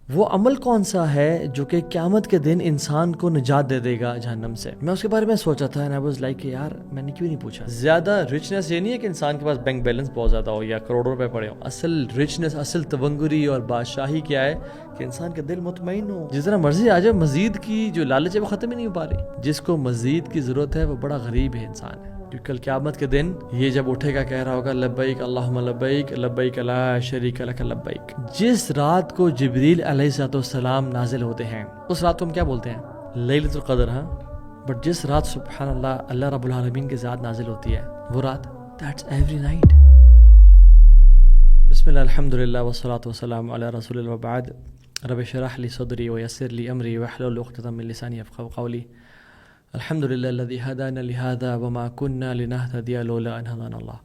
وہ عمل کون سا ہے جو کہ قیامت کے دن انسان کو نجات دے دے گا جہنم سے؟ میں اس کے بارے میں سوچا تھا and I was like کہ یار میں نے کیوں نہیں پوچھا. زیادہ رچنس یہ نہیں ہے کہ انسان کے پاس بینک بیلنس بہت زیادہ ہو یا کروڑوں روپے پڑے ہوں. اصل رچنس، اصل تونگری اور بادشاہی کیا ہے کہ انسان کا دل مطمئن ہو. جس طرح مرضی آ جائے، مزید کی جو لالچ ہے وہ ختم ہی نہیں ہو پا رہی. جس کو مزید کی ضرورت ہے وہ بڑا غریب ہے انسان ہے. کیونکہ کل قیامت کے دن یہ جب اٹھے گا کہہ رہا ہوگا لبیک اللہم لبیک لبیک لا شریک لک لبیک. جس رات کو جبریل علیہ السلام نازل ہوتے ہیں اس رات کو ہم کیا بولتے ہیں؟ لیلۃ القدر. ہاں، بٹ جس رات سبحان اللہ اللہ رب العالمین کی ذات نازل ہوتی ہے وہ رات، دیٹس ایوری نائٹ. بسم اللہ الحمدللہ والصلاۃ والسلام علی رسول اللہ وبعد. رب اشرح لی صدری ویسر لی امری واحلل عقدۃ من لسانی یفقهوا قولی. الحمدللہ الذی ہدانا لہذا وما کنا لنہتدی لولا ان ہدانا اللہ.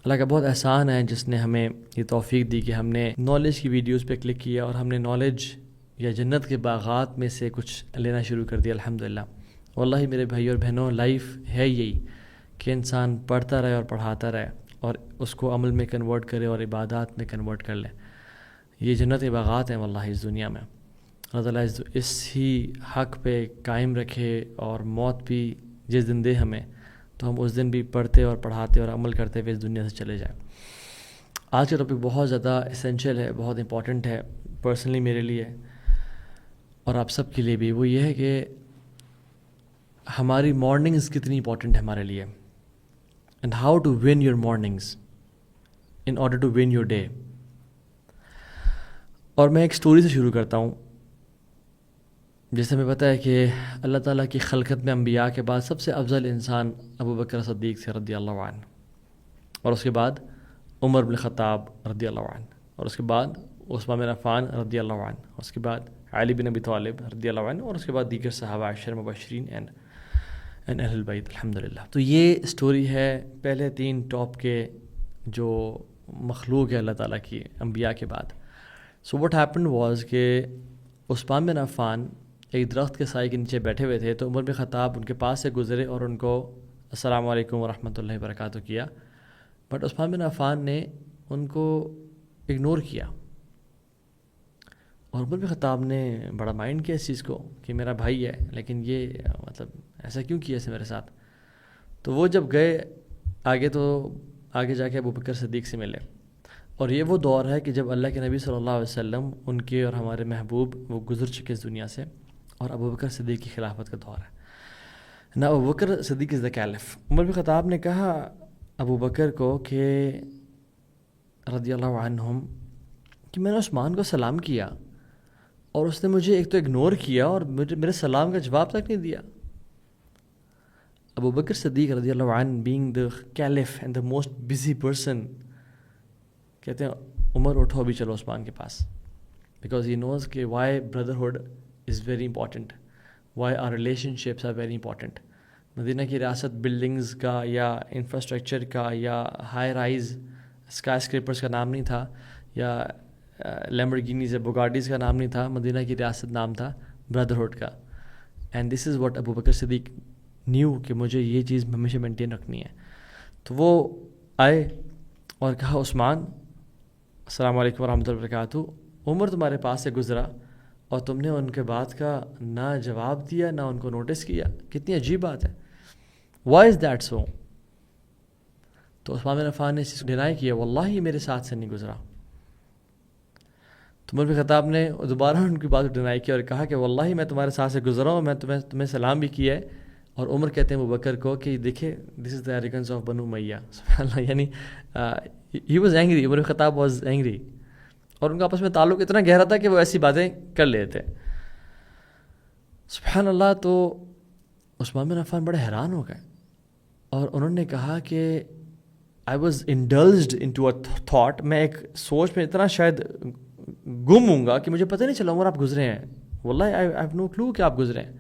اللہ کا بہت احسان ہے جس نے ہمیں یہ توفیق دی کہ ہم نے نالج کی ویڈیوز پہ کلک کیا اور ہم نے نالج یا جنت کے باغات میں سے کچھ لینا شروع کر دیا. الحمدللہ. واللہ میرے بھائی اور بہنوں، لائف ہے یہی کہ انسان پڑھتا رہے اور پڑھاتا رہے اور اس کو عمل میں کنورٹ کرے اور عبادات میں کنورٹ کر لے. یہ جنت کے باغات ہیں واللہ اس دنیا میں. اللہ تعالیٰ اس ہی حق پہ قائم رکھے اور موت بھی جس دن دے ہمیں تو ہم اس دن بھی پڑھتے اور پڑھاتے اور عمل کرتے ہوئے اس دنیا سے چلے جائیں. آج کا ٹاپک بہت زیادہ اسینشیل ہے، بہت امپورٹنٹ ہے پرسنلی میرے لیے اور آپ سب کے لیے بھی. وہ یہ ہے کہ ہماری مارننگز کتنی امپورٹنٹ ہے ہمارے لیے and how to win your mornings in order to win your day. اور میں ایک سٹوری سے شروع کرتا ہوں. جیسے ہمیں پتہ ہے کہ اللہ تعالیٰ کی خلقت میں انبیاء کے بعد سب سے افضل انسان ابو بکر صدیق سے رضی اللہ عنہ، اور اس کے بعد عمر بن خطاب رضی اللہ عنہ، اور اس کے بعد عثمان بن عفان رضی اللہ عنہ، اور اس کے بعد علی بن ابی طالب رضی اللہ عنہ، اور اس کے بعد دیگر صحابہ عشر مبشرین اینڈ اہل البیت الحمدللہ. تو یہ سٹوری ہے پہلے 3 ٹاپ کے جو مخلوق ہے اللہ تعالیٰ کی انبیاء کے بعد. سو واٹ ہیپنڈ واز کہ عثمان بن عفان ایک درخت کے سائے کے نیچے بیٹھے ہوئے تھے تو عمر بن خطاب ان کے پاس سے گزرے اور ان کو السلام علیکم ورحمۃ اللہ وبرکاتہ کیا. بٹ عثمان بن عفان نے ان کو اگنور کیا اور عمر بن خطاب نے بڑا مائنڈ کیا اس چیز کو کہ میرا بھائی ہے لیکن یہ مطلب ایسا کیوں کیا اسے میرے ساتھ. تو وہ جب گئے آگے تو آگے جا کے ابو بکر صدیق سے ملے. اور یہ وہ دور ہے کہ جب اللہ کے نبی صلی اللہ علیہ وسلم ان کے اور ہمارے محبوب وہ گزر چکے اس دنیا سے اور ابو بکر صدیق کی خلافت کا دور ہے. نا ابو بکر صدیق از دا کیلف. عمر بن خطاب نے کہا ابو بکر کو کہ رضی اللہ عنہم کہ میں نے عثمان کو سلام کیا اور اس نے مجھے ایک تو اگنور کیا اور میرے سلام کا جواب تک نہیں دیا. ابو بکر صدیق رضی اللہ عنہ being the caliph and the most busy person کہتے ہیں عمر اٹھو ابھی چلو عثمان کے پاس، بیکاز ہی نوز کہ why brotherhood is very important, why our relationships are very important. Madina کی ریاست بلڈنگز کا یا انفراسٹرکچر کا یا ہائی رائز اسکائی اسکریپرز کا نام نہیں تھا یا لیمبورگینیز یا بوگاٹیز کا نام نہیں تھا. مدینہ کی ریاست نام تھا بردرہڈ کا. And this is what Abu Bakr Siddique knew کہ مجھے یہ چیز ہمیشہ مینٹین رکھنی ہے. تو وہ آئے اور کہا عثمان السلام علیکم ورحمۃ اللہ وبرکاتہ، عمر تمہارے پاس سے گزرا اور تم نے ان کے بات کا نہ جواب دیا نہ ان کو نوٹس کیا. کتنی عجیب بات ہے. Why is that so? تو عثمان بن عفان نے اس چیز کو ڈینائی کیا، واللہ یہ میرے ساتھ سے نہیں گزرا. تو عمر بن خطاب نے دوبارہ ان کی بات کو ڈینائی کیا اور کہا کہ واللہ میں تمہارے ساتھ سے گزرا ہوں، میں تمہیں سلام بھی کیا ہے. اور عمر کہتے ہیں ابو بکر کو کہ دیکھے دس از دا ایروگنس آف بنو امیہ. سبحان اللہ. یعنی ہی واز اینگری، عمر بن خطاب واز اینگری. اور ان کا آپس میں تعلق اتنا گہرا تھا کہ وہ ایسی باتیں کر لیتے. سبحان اللہ. تو عثمان بن عفان بڑے حیران ہو گئے اور انہوں نے کہا کہ I was indulged into a thought, میں ایک سوچ میں اتنا شاید گم ہوں گا کہ مجھے پتہ نہیں چلا عمر آپ گزرے ہیں. واللہ آئی ہیو نو کلو کہ آپ گزرے ہیں.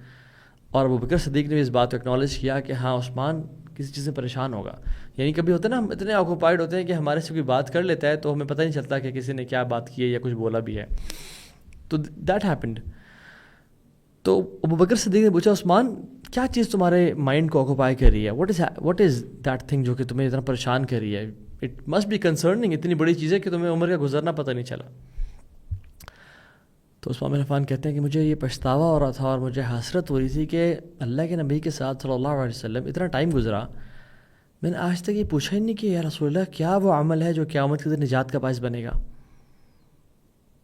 اور ابو بکر صدیق نے بھی اس بات کو اکنالج کیا کہ ہاں عثمان کسی چیز سے پریشان ہوگا. یعنی کبھی ہوتا ہے نا ہم اتنے آکوپائڈ ہوتے ہیں کہ ہمارے سے کوئی بات کر لیتا ہے تو ہمیں پتہ نہیں چلتا کہ کسی نے کیا بات کی ہے یا کچھ بولا بھی ہے. تو دیٹ ہیپنڈ. تو ابو بکر صدیق نے پوچھا عثمان کیا چیز تمہارے مائنڈ کو آکوپائی کر رہی ہے؟ واٹ از دیٹ تھنگ جو کہ تمہیں اتنا پریشان کر رہی ہے؟ It must be concerning. اتنی بڑی چیز ہے کہ تمہیں عمر کا گزرنا پتہ نہیں چلا. تو عثمان بن عفان کہتے ہیں کہ مجھے یہ پچھتاوا ہو رہا تھا اور مجھے حسرت ہو رہی تھی کہ اللہ کے نبی کے ساتھ صلی اللہ علیہ وسلم اتنا ٹائم گزرا، میں نے آج تک یہ پوچھا ہی نہیں کہ یا رسول اللہ کیا وہ عمل ہے جو قیامت کے دن نجات کا باعث بنے گا.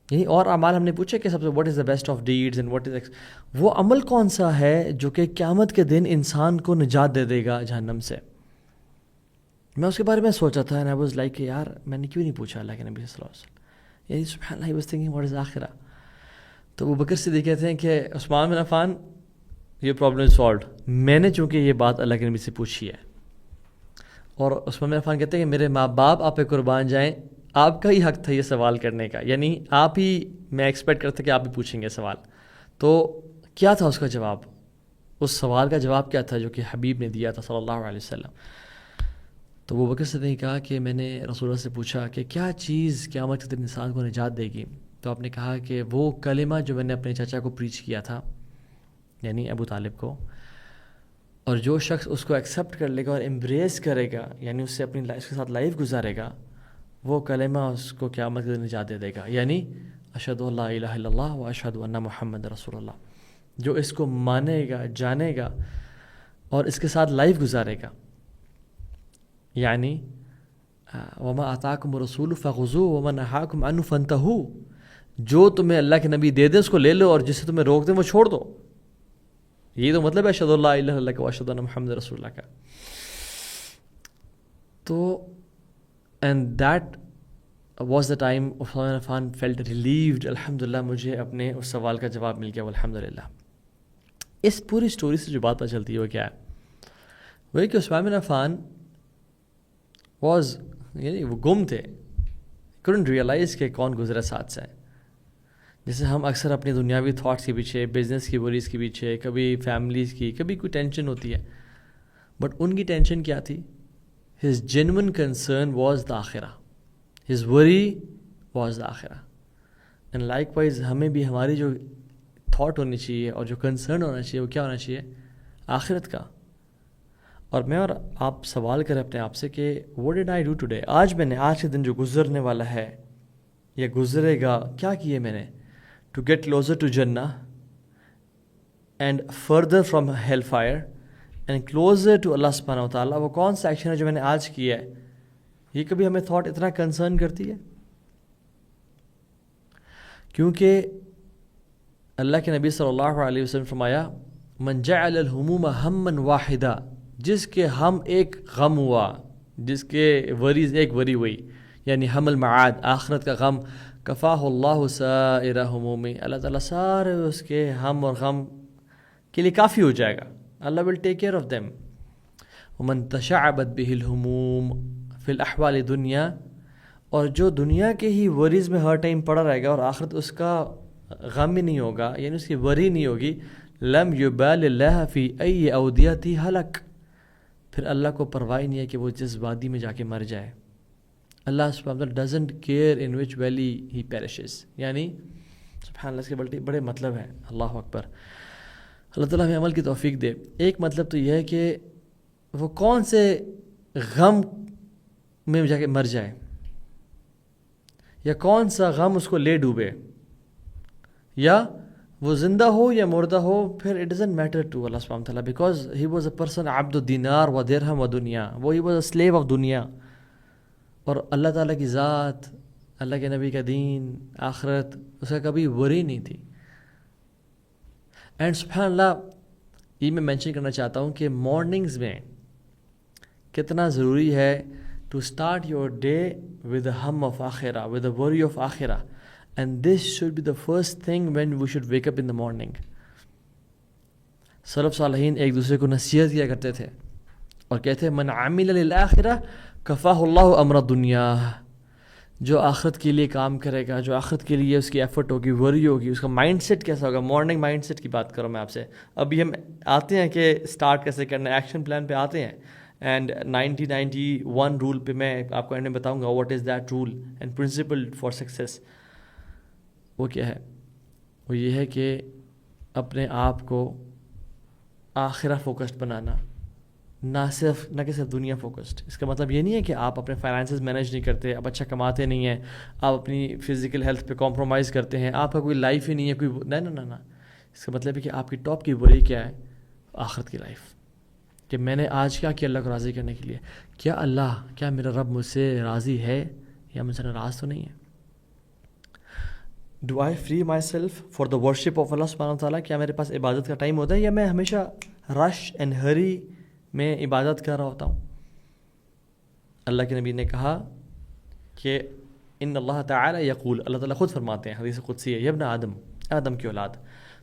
یعنی اور اعمال ہم نے پوچھے کہ سب سے what is the best of deeds and what is, وہ عمل کون سا ہے جو کہ قیامت کے دن انسان کو نجات دے دے گا جہنم سے. میں اس کے بارے میں سوچا تھا اینڈ آئی واز لائک کہ یار میں نے کیوں نہیں پوچھا اللہ کے نبی صلی اللہ علیہ وسلم. یعنی سبحان اللہ، he was thinking what is آخرہ. تو ابو بکر صدیق کہتے ہیں کہ عثمان بن عفان یہ پرابلم از سالوڈ، میں نے چونکہ یہ بات اللہ کے نبی سے پوچھی ہے. اور عثمان بن عفان کہتے ہیں کہ میرے ماں باپ آپ پہ قربان جائیں، آپ کا ہی حق تھا یہ سوال کرنے کا، یعنی آپ ہی، میں ایکسپیکٹ کرتا کہ آپ ہی پوچھیں گے سوال. تو کیا تھا اس کا جواب؟ اس سوال کا جواب کیا تھا جو کہ حبیب نے دیا تھا صلی اللہ علیہ وسلم؟ تو وہ بکر صدیق نے کہا کہ میں نے رسول اللہ سے پوچھا کہ کیا چیز قیامت کے دن انسان کو نجات دے گی؟ تو آپ نے کہا کہ وہ کلمہ جو میں نے اپنے چچا کو پریچ کیا تھا، یعنی ابو طالب کو، اور جو شخص اس کو ایکسیپٹ کر لے گا اور امبریس کرے گا، یعنی اس سے اپنی اس کے ساتھ لائف گزارے گا، وہ کلمہ اس کو قیامت کے دن نجات دے دے گا. یعنی اشہد ان لا الہ الا اللہ و اشہد ان محمد رسول اللہ. جو اس کو مانے گا، جانے گا اور اس کے ساتھ لائف گزارے گا. یعنی وما آتاکم الرسول فخذوہ وما نہاکم عنہ فانتہوا، جو تمہیں اللہ کے نبی دے دے اس کو لے لو اور جسے تمہیں روک دیں وہ چھوڑ دو. یہ تو مطلب ہے اشہد ان لا الہ الا اللہ و اشہد ان محمد رسول اللہ کا. تو and that was the time Usman Affan felt ریلیوڈ، الحمدللہ مجھے اپنے اس سوال کا جواب مل گیا الحمدللہ. اس پوری اسٹوری سے جو بات پتہ چلتی ہے وہ کیا ہے؟ وہ کہ عثمان بن عفان یعنی وہ گم تھے، couldn't ریئلائز کہ کون گزرا ساتھ سے. جیسے ہم اکثر اپنی دنیاوی تھاٹس کے پیچھے، بزنس کی وریز کے پیچھے، کبھی فیملیز کی، کبھی کوئی ٹینشن ہوتی ہے، بٹ ان کی ٹینشن کیا تھی؟ his genuine concern was the آخرہ، his worry was the آخرہ. اینڈ لائک وائز ہمیں بھی ہماری جو تھاٹ ہونی چاہیے اور جو کنسرن ہونا چاہیے وہ کیا ہونا چاہیے؟ آخرت کا. اور میں اور آپ سوال کریں اپنے آپ سے کہ what did I do today؟ آج میں نے، آج کے دن جو گزرنے والا ہے یا گزرے گا، کیا کیے میں نے to get closer to Jannah and further from hellfire and closer to Allah subhanahu wa ta'ala. وہ کون سا ایکشن ہے جو میں نے آج کیا ہے؟ یہ کبھی ہمیں تھاٹ اتنا کنسرن کرتی ہے؟ کیونکہ اللہ کے نبی صلی اللہ علیہ وسلم فرمایا من جعل الہموم ہما واحدا، جس کے ہم ایک غم ہوا، جس کے وریز ایک وری ہوئی، یعنی ہم المعاد، آخرت کا غم، کفاہ اللہ سائر ہمومی، اللہ تعالیٰ سارے اس کے ہم اور غم کے لیے کافی ہو جائے گا. اللہ will take care of them. ومن تشعبت بہ الہموم فی الاحوال دنیا، اور جو دنیا کے ہی وریز میں ہر ٹائم پڑا رہے گا اور آخرت اس کا غم ہی نہیں ہوگا، یعنی اس کی وری نہیں ہوگی، لم یبال اللہ فی ای اودیتی ہلک، پھر اللہ کو پرواہ نہیں ہے کہ وہ جس وادی میں جا کے مر جائے. اللہ سبحانہ وتعالی doesn't care in which valley he perishes. یعنی سبحان اللہ، اس کے بڑے مطلب ہیں. اللہ اکبر. اللہ تعالیٰ ہمیں عمل کی توفیق دے. ایک مطلب تو یہ ہے کہ وہ کون سے غم میں جا کے مر جائے یا کون سا غم اس کو لے ڈوبے، یا وہ زندہ ہو یا مردہ ہو، پھر اٹ ڈزنٹ میٹر ٹو اللہ سبحانہ وتعالیٰ، because he was a person عبد الدینار و درہم و دنیا، وہ he was a slave of دنیا. اور اللہ تعالیٰ کی ذات، اللہ کے نبی کا دین، آخرت، اس کا کبھی وری نہیں تھی. اینڈ سبحان اللہ، یہ میں مینشن کرنا چاہتا ہوں کہ مارننگز میں کتنا ضروری ہے to start your day with a ہم آف آخرہ، ود اے وری آف آخرہ. And this should be the first thing when we should wake up in the morning. سلف صالحین ایک دوسرے کو نصیحت کیا کرتے تھے اور کہتے ہیں من عمل للآخرہ کفاہ اللہ امر دنیا، جو آخرت کے لیے کام کرے گا، جو آخرت کے لیے اس کی ایفرٹ ہوگی، وری ہوگی، اس کا مائنڈ سیٹ کیسا ہوگا. مارننگ مائنڈ سیٹ کی بات کروں میں آپ سے. ابھی ہم آتے ہیں کہ اسٹارٹ کیسے کرنا ہے، ایکشن پلان پہ آتے ہیں. اینڈ 90-91 رول پہ میں آپ کو اینڈ میں بتاؤں گا what is that rule and principle for success. وہ کیا ہے؟ وہ یہ ہے کہ اپنے آپ کو آخرہ فوکسڈ بنانا، نہ کہ صرف دنیا فوکسڈ. اس کا مطلب یہ نہیں ہے کہ آپ اپنے فائنانسز مینیج نہیں کرتے, آپ اچھا کماتے نہیں ہیں, آپ اپنی فزیکل ہیلتھ پہ کمپرومائز کرتے ہیں, آپ کا کوئی لائف ہی نہیں ہے کوئی. نہ. اس کا مطلب ہے کہ آپ کی ٹاپ کی بری کیا ہے؟ آخرت کی لائف. کہ میں نے آج کیا کیا اللہ کو راضی کرنے کے لیے. کیا میرا رب مجھ سے راضی ہے یا مجھ سے ناراض تو نہیں ہے؟ Do I free myself for the worship of اللہ سبحانہ وتعالیٰ. کیا میرے پاس عبادت کا ٹائم ہوتا ہے یا میں ہمیشہ رش اینڈ ہری میں عبادت کر رہا ہوتا ہوں؟ اللہ کے نبی نے کہا کہ ان اللہ تعالی یقول, اللہ تعالیٰ خود فرماتے ہیں, حدیث قدسی ہے, یا ابن آدم کی اولاد,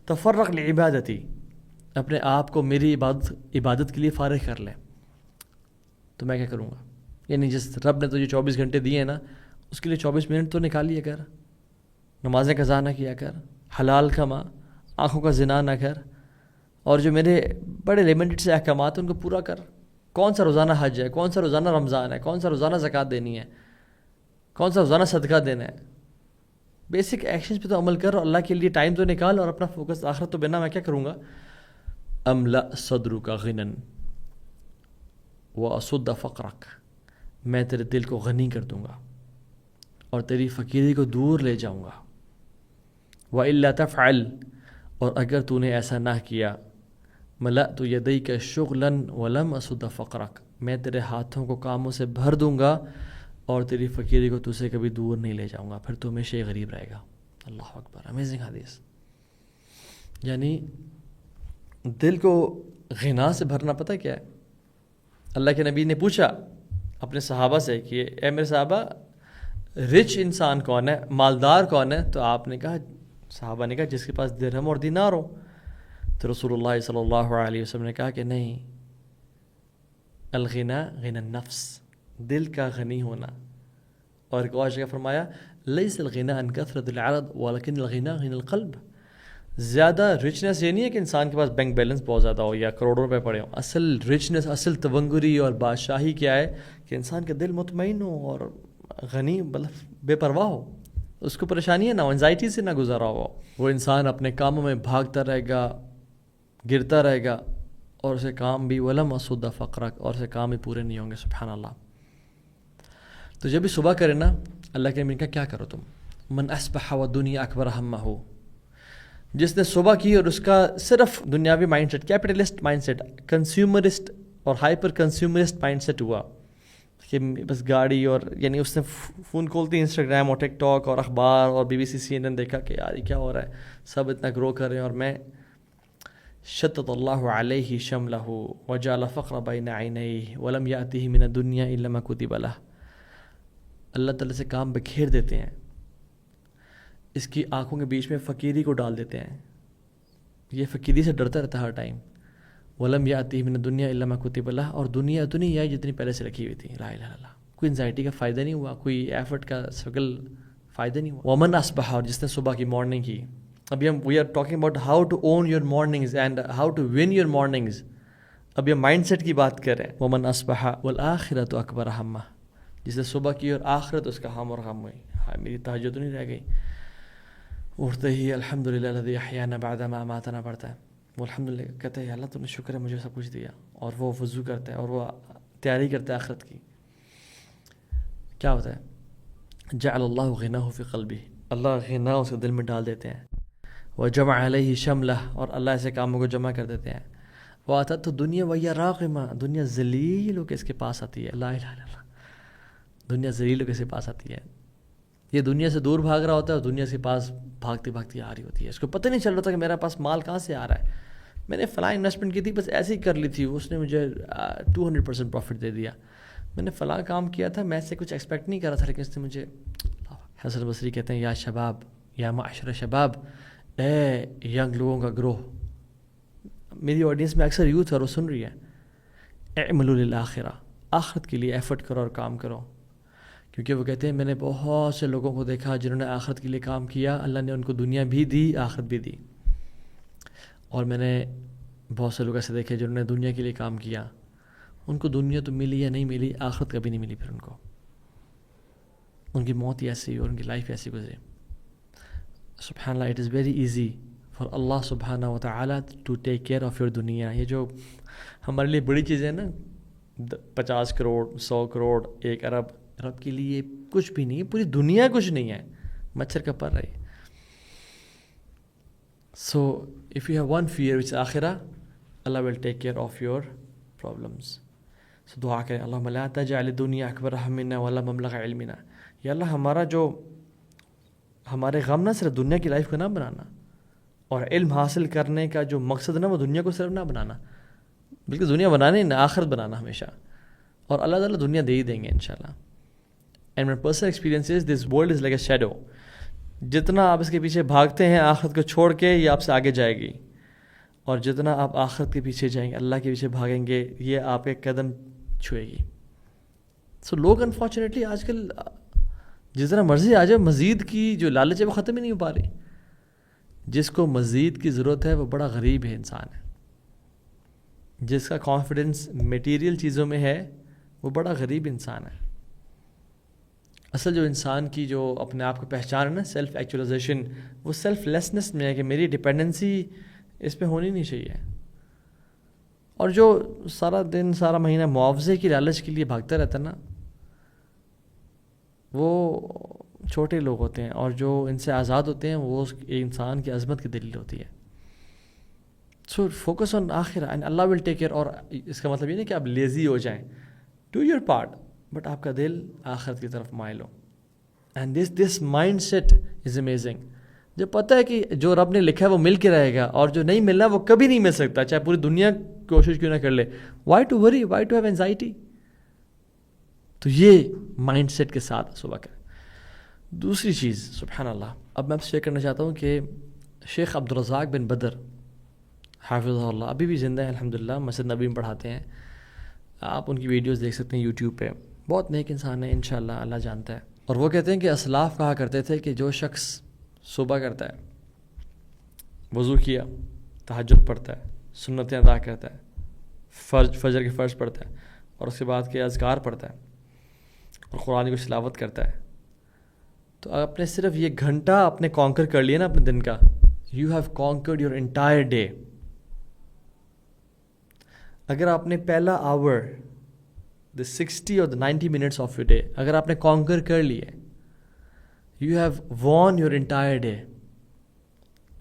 تفرغ لعبادتی, اپنے آپ کو میری عبادت کے لیے فارغ کر لے. تو میں کیا کروں گا؟ یعنی جس رب نے تجھے 24 گھنٹے دیے ہیں نا, اس کے لیے 24 منٹ تو نکال لیا کر. نمازیں قضا نہ کیا کر, حلال کما, آنکھوں کا زنا نہ کر, اور جو میرے بڑے لمیٹڈ سے احکامات ہیں ان کو پورا کر. کون سا روزانہ حج ہے, کون سا روزانہ رمضان ہے, کون سا روزانہ زکوٰۃ دینی ہے, کون سا روزانہ صدقہ دینا ہے. بیسک ایکشنز پہ تو عمل کر, اور اللہ کے لیے ٹائم تو نکال, اور اپنا فوکس آخرت تو بنا. میں کیا کروں گا؟ املا صدرک غنا واصد فقرک, میں تیرے دل کو غنی کر دوں گا اور تیری فقیری کو دور لے جاؤں گا. وَإِلَّا تَفْعَلْ, اور اگر تو نے ایسا نہ کیا, ملأت یدیک شغلا ولم اصد فقرک, میں تیرے ہاتھوں کو کاموں سے بھر دوں گا اور تیری فقیری کو تجھ سے کبھی دور نہیں لے جاؤں گا, پھر تو ہمیشہ غریب رہے گا. اللہ اکبر, امیزنگ حدیث. یعنی دل کو غنا سے بھرنا پتہ کیا ہے؟ اللہ کے نبی نے پوچھا اپنے صحابہ سے کہ اے میرے صحابہ, رچ انسان کون ہے, مالدار کون ہے؟ تو آپ نے کہا, صحابہ نے کہا جس کے پاس درہم اور دینار ہو. تو رسول اللہ صلی اللہ علیہ وسلم نے کہا کہ نہیں, الغنا غنا النفس, دل کا غنی ہونا. اور ایک اور جگہ فرمایا لیس الغنا عن کثرت العرض ولکن الغنا غنا القلب. زیادہ رچنس یہ نہیں ہے کہ انسان کے پاس بینک بیلنس بہت زیادہ ہو یا کروڑوں روپے پڑے ہوں. اصل رچنس, اصل تونگری اور بادشاہی کیا ہے؟ کہ انسان کا دل مطمئن ہو اور غنی, مطلب بے پرواہ ہو, اس کو پریشانی ہے نہ, انزائٹی سے نہ گزارا ہو. وہ انسان اپنے کاموں میں بھاگتا رہے گا, گرتا رہے گا, اور اسے کام بھی ولم اصد فقرک, اور اسے کام بھی پورے نہیں ہوں گے. سبحان اللہ. تو جب بھی صبح کرے نا, اللہ کے نبی کا کیا کرو تم, من اصبح والدنیا اکبر ہمہ, جس نے صبح کی اور اس کا صرف دنیاوی mindset, capitalist mindset, consumerist اور ہائپر کنزیومرسٹ مائنڈ سیٹ ہوا کہ بس گاڑی, اور یعنی اس نے فون کھولتی انسٹاگرام اور ٹک ٹاک اور اخبار اور BBC CNN دیکھا کہ یار یہ کیا ہو رہا ہے, سب اتنا گرو کر رہے ہیں اور میں. شتت اللہ علیہ شملہ وجعل فقر بین عینیہ ولم یأتہ من الدنیا الا ما کتب لہ. اللہ تعالیٰ سے کام بکھیر دیتے ہیں, اس کی آنکھوں کے بیچ میں فقیری کو ڈال دیتے ہیں, یہ فقیری سے ڈرتا رہتا ہے ہر ٹائم. ولم یأتہ من الدنیا الا ما کتب لہ, اور دنیا اتنی ہی ہے جتنی پہلے سے رکھی ہوئی تھی. لا الہ الا اللہ. کوئی انزائٹی کا فائدہ نہیں ہوا, کوئی ایفرٹ کا اسٹرگل فائدہ نہیں ہوا. ومن اصبح, اور جس نے صبح کی مارننگ کی. ابھی we are talking about how to own your mornings and how to win your mornings. اب یہ مائنڈ سیٹ کی بات کر رہے ہیں. ومن اصبح والآخرۃ اکبر ہمہ, جس نے صبح کی اور آخرت اس کا ہم اور غم ہوئی. ہائے میری تہجد تو نہیں رہ گئی. اٹھتے ہی الحمدللہ الذی احیانا بعد ما اماتنا پڑھتا ہے. وہ الحمدللہ کہتے ہیں اللہ تو نے شکر ہے مجھے سب کچھ دیا, اور وہ وضو کرتا ہے اور وہ تیاری کرتا ہے آخرت کی. کیا ہوتا ہے؟ جعل اللہ غناہ فی قلبہ, اللہ غنا اس کے دل میں ڈال دیتے ہیں. وجمع علیہ شملہ, اور اللہ ایسے کاموں کو جمع کر دیتے ہیں. واتت دنیا وہی راغمہ, دنیا ذلیل ہو کے اس کے پاس آتی ہے. لا الہ الا اللہ. دنیا ذلیل ہو کے اس کے پاس آتی ہے. یہ دنیا سے دور بھاگ رہا ہوتا ہے اور دنیا کے پاس بھاگتی بھاگتی آ رہی ہوتی ہے. اس کو پتہ نہیں چل رہا تھا کہ میرا پاس مال کہاں سے آ رہا ہے. میں نے فلاں انویسٹمنٹ کی تھی, بس ایسے ہی کر لی تھی, اس نے مجھے 200% پروفٹ دے دیا. میں نے فلاں کام کیا تھا, میں سے کچھ ایکسپیکٹ نہیں کر رہا تھا, لیکن اس نے مجھے. حسن بصری کہتے ہیں یا شباب, یا معاشر شباب, اے ینگ لوگوں کا گروہ. میری آڈینس میں اکثر یوتھ ہے اور وہ سن رہی ہے. اعملوا للآخرہ, آخرت کے لیے ایفرٹ کرو اور کام کرو. کیونکہ وہ کہتے ہیں میں نے بہت سے لوگوں کو دیکھا جنہوں نے آخرت کے لیے کام کیا, اللہ نے ان کو دنیا بھی دی, آخرت بھی دی. اور میں نے بہت سے لوگ ایسے دیکھے جنہوں نے دنیا کے لیے کام کیا, ان کو دنیا تو ملی یا نہیں ملی, آخرت کبھی نہیں ملی. پھر ان کو ان کی موت ہی ایسی اور ان کی لائف ایسی گزری. سبحان اللہ, it is very easy for اللہ سبحانہ و تعالیٰ to take care of your دنیا. یہ جو ہمارے لیے بڑی چیزیں ہیں نا, 50 کروڑ 100 کروڑ 1 ارب, رب کے لیے کچھ بھی نہیں ہے, پوری دنیا کچھ نہیں ہے, مچھر کا پر رہی. So if you have one fear which آخرہ, اللہ will take care of your problems. So دعا کریں, اللہم لا تجعل الدنیا اکبر ہمنا ولا مبلغ علمنا. یا اللہ ہمارا جو ہمارے غم نہ صرف دنیا کی لائف کو نہ بنانا, اور علم حاصل کرنے کا جو مقصد نا وہ دنیا کو صرف نہ بنانا, بلکہ دنیا بنانے نہ آخرت بنانا ہمیشہ. اور اللہ تعالیٰ دنیا دے ہی دیں گے انشاءاللہ. And my personal experience is this world is like a shadow. جتنا آپ اس کے پیچھے بھاگتے ہیں آخرت کو چھوڑ کے, یہ آپ سے آگے جائے گی, اور جتنا آپ آخرت کے پیچھے جائیں گے, اللہ کے پیچھے بھاگیں گے, یہ آپ کے قدم چھوئے گی. سو لوگ انفارچونیٹلی آج کل جتنا مرضی آ جائے, مزید کی جو لالچ ہے وہ ختم ہی نہیں ہو پا رہی. جس کو مزید کی ضرورت ہے وہ بڑا غریب ہے انسان ہے. جس کا کانفیڈنس میٹیریل چیزوں میں ہے وہ بڑا غریب انسان ہے. اصل جو انسان کی جو اپنے آپ کو پہچان ہے نا, سیلف ایکچولائزیشن, وہ سیلف لیسنس میں ہے کہ میری ڈپینڈنسی اس پہ ہونی نہیں چاہیے. اور جو سارا دن سارا مہینہ معاوضے کی لالچ کے لیے بھاگتا رہتا ہے نا, وہ چھوٹے لوگ ہوتے ہیں, اور جو ان سے آزاد ہوتے ہیں وہ انسان کی عظمت کی دلیل ہوتی ہے. سو فوکس آن آخرہ اینڈ اللہ ول ٹیک کیئر. اور اس کا مطلب یہ نہیں کہ آپ لیزی ہو جائیں, ڈو یور پارٹ, بٹ آپ کا دل آخرت کی طرف مائل ہو. And this mindset is amazing. جب پتہ ہے کہ جو رب نے لکھا ہے وہ مل کے رہے گا, اور جو نہیں ملنا وہ کبھی نہیں مل سکتا, چاہے پوری دنیا کوشش کیوں نہ کر لے. Why to worry, why to have anxiety. تو یہ مائنڈ سیٹ کے ساتھ صبح کریں. دوسری چیز, سبحان اللہ, اب میں آپ سے شیئر کرنا چاہتا ہوں کہ شیخ عبدالرزاق بن بدر حافظہ اللہ ابھی بھی زندہ ہیں الحمدللہ, مسجد نبوی میں پڑھاتے ہیں. آپ ان کی ویڈیوز دیکھ سکتے ہیں یوٹیوب پہ. بہت نیک انسان ہے انشاءاللہ, اللہ جانتا ہے. اور وہ کہتے ہیں کہ اسلاف کہا کرتے تھے کہ جو شخص صبح کرتا ہے, وضو کیا, تہجد پڑھتا ہے, سنتیں ادا کرتا ہے, فجر کے فرض پڑھتا ہے, اور اس کے بعد کے اذکار پڑھتا ہے, اور قرآن کی تلاوت کرتا ہے, تو آپ نے صرف یہ گھنٹہ اپنے کانکر کر لیا نا اپنے دن کا, you have conquered your entire day. اگر آپ نے پہلا آور, the 60 or the 90 minutes of your day, اگر آپ نے کانکر کر لیے, you have won your entire day.